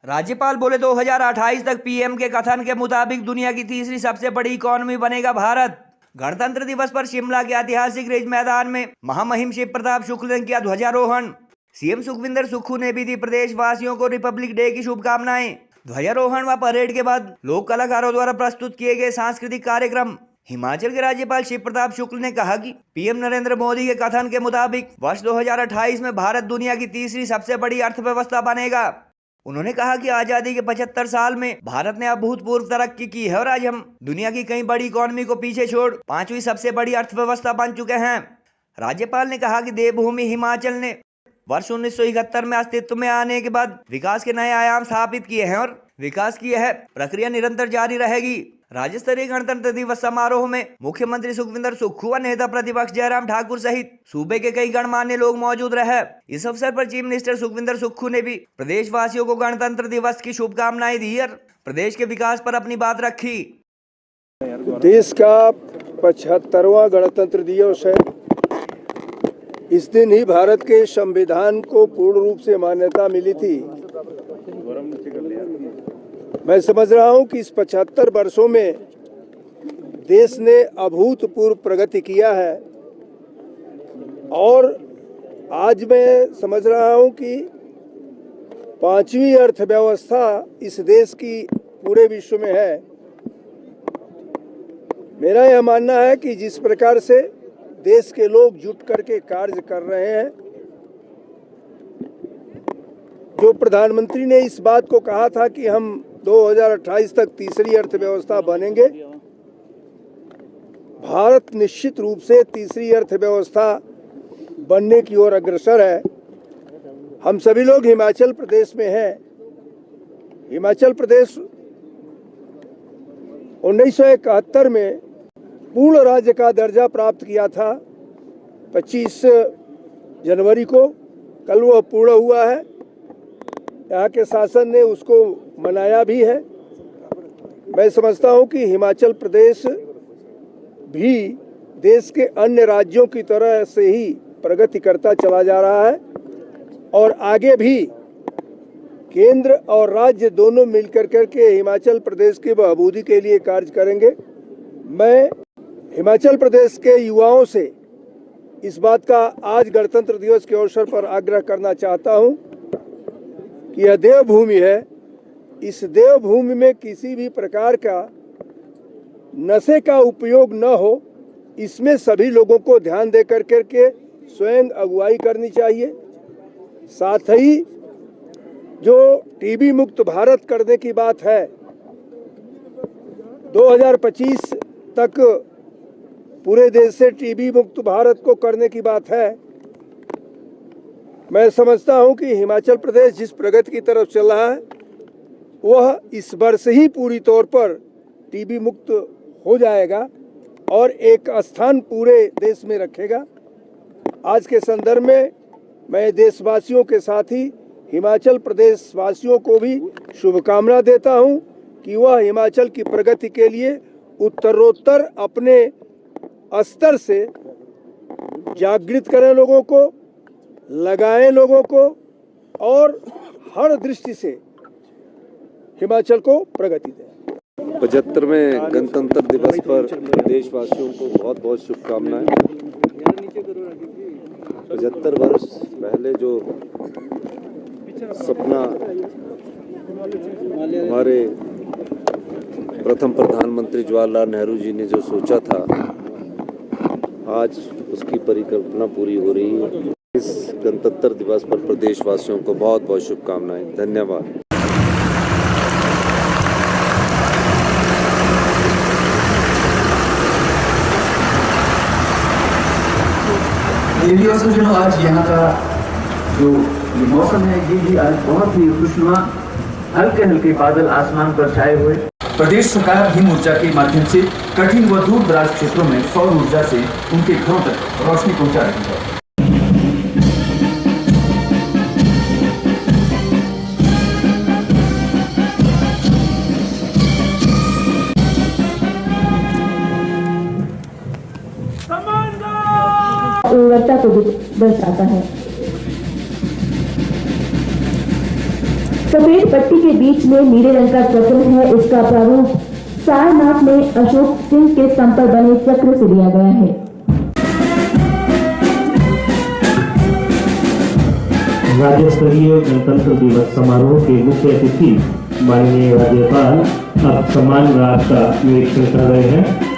राज्यपाल बोले 2028 तक पीएम के कथन के मुताबिक दुनिया की तीसरी सबसे बड़ी इकोनॉमी बनेगा भारत। गणतंत्र दिवस पर शिमला के ऐतिहासिक रिज मैदान में महामहिम शिव प्रताप शुक्ल ने किया ध्वजारोहण। सीएम सुखविंदर सुक्खू ने भी दी प्रदेश वासियों को रिपब्लिक डे की शुभकामनाएं। ध्वजारोहण व परेड के बाद लोक कलाकारों द्वारा प्रस्तुत किए गए सांस्कृतिक कार्यक्रम। हिमाचल के राज्यपाल शिव प्रताप शुक्ल ने कहा कि पीएम नरेंद्र मोदी के कथन के मुताबिक वर्ष 2028 में भारत दुनिया की तीसरी सबसे बड़ी अर्थव्यवस्था बनेगा। उन्होंने कहा कि आजादी के 75 साल में भारत ने अभूतपूर्व तरक्की की है और आज हम दुनिया की कई बड़ी इकोनॉमी को पीछे छोड़ पांचवी सबसे बड़ी अर्थव्यवस्था बन चुके हैं। राज्यपाल ने कहा कि देवभूमि हिमाचल ने वर्ष 1971 में अस्तित्व में आने के बाद विकास के नए आयाम स्थापित किए हैं और विकास की यह प्रक्रिया निरंतर जारी रहेगी। राज्य स्तरीय गणतंत्र दिवस समारोह में मुख्यमंत्री सुखविंदर सुक्खू व नेता प्रतिपक्ष जयराम ठाकुर सहित सूबे के कई गणमान्य लोग मौजूद रहे। इस अवसर पर चीफ मिनिस्टर सुखविंदर सुक्खू ने भी प्रदेशवासियों को गणतंत्र दिवस की शुभकामनाएं दी और प्रदेश के विकास पर अपनी बात रखी। देश का 75वां गणतंत्र दिवस है। इस दिन ही भारत के संविधान को पूर्ण रूप से मान्यता मिली थी। मैं समझ रहा हूं कि इस 75 वर्षों में देश ने अभूतपूर्व प्रगति किया है और आज मैं समझ रहा हूं कि पांचवी अर्थव्यवस्था इस देश की पूरे विश्व में है। मेरा यह मानना है कि जिस प्रकार से देश के लोग जुट करके कार्य कर रहे हैं, जो प्रधानमंत्री ने इस बात को कहा था कि हम 2028 तक तीसरी अर्थव्यवस्था बनेंगे, भारत निश्चित रूप से तीसरी अर्थव्यवस्था बनने की ओर अग्रसर है। हम सभी लोग हिमाचल प्रदेश में हैं। हिमाचल प्रदेश 1971 में पूर्ण राज्य का दर्जा प्राप्त किया था 25 जनवरी को। कल वह पूर्ण हुआ है। यहाँ के शासन ने उसको मनाया भी है। मैं समझता हूँ कि हिमाचल प्रदेश भी देश के अन्य राज्यों की तरह से ही प्रगति करता चला जा रहा है और आगे भी केंद्र और राज्य दोनों मिलकर करके हिमाचल प्रदेश की बहादुरी के लिए कार्य करेंगे। मैं हिमाचल प्रदेश के युवाओं से इस बात का आज गणतंत्र दिवस के अवसर पर आग्रह करना चाहता हूं कि यह देवभूमि है। इस देवभूमि में किसी भी प्रकार का नशे का उपयोग न हो, इसमें सभी लोगों को ध्यान दे करके स्वयं अगुवाई करनी चाहिए। साथ ही जो टीबी मुक्त भारत करने की बात है, 2025 तक पूरे देश से टीबी मुक्त भारत को करने की बात है। मैं समझता हूं कि हिमाचल प्रदेश जिस प्रगति की तरफ चल रहा है वह इस वर्ष ही पूरी तौर पर टीबी मुक्त हो जाएगा और एक स्थान पूरे देश में रखेगा। आज के संदर्भ में मैं देशवासियों के साथ ही हिमाचल प्रदेश वासियों को भी शुभकामना देता हूं कि वह हिमाचल की प्रगति के लिए उत्तरोत्तर अपने स्तर से जागृत करें, लोगों को लगाएं, लोगों को, और हर दृष्टि से हिमाचल को प्रगति दें। 75वें गणतंत्र दिवस पर देशवासियों को बहुत बहुत शुभकामनाएं। 75 वर्ष पहले जो सपना हमारे प्रथम प्रधानमंत्री जवाहरलाल नेहरू जी ने जो सोचा था, आज उसकी परिकल्पना पूरी हो रही है। इस गणतंत्र दिवस पर प्रदेशवासियों को बहुत बहुत शुभकामनाएं। धन्यवाद। जो आज यहाँ का जो ये मौसम है, ये भी आज बहुत ही खुशनुमा, हल्के हल्के बादल आसमान पर छाए हुए। प्रदेश सरकार हिम ऊर्जा के माध्यम से कठिन व दूर दराज क्षेत्रों में सौर ऊर्जा से उनके घरों तक रोशनी पहुंचा रही है। उर्वरता को भी दर्शाता है। सफेद पट्टी के बीच में नीले रंग का चक्र है। इसका प्रारूप सारनाथ में अशोक सिंह के स्तंभ पर बने चक्र से लिया गया है। राज्य स्तरीय गणतंत्र दिवस समारोह के मुख्य अतिथि माननीय राज्यपाल अब सम्मान राग का निरीक्षण कर रहे हैं।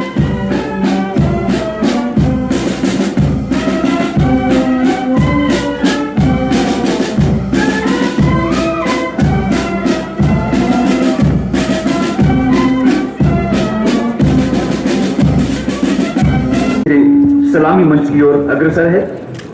सलामी मंच की ओर अग्रसर है।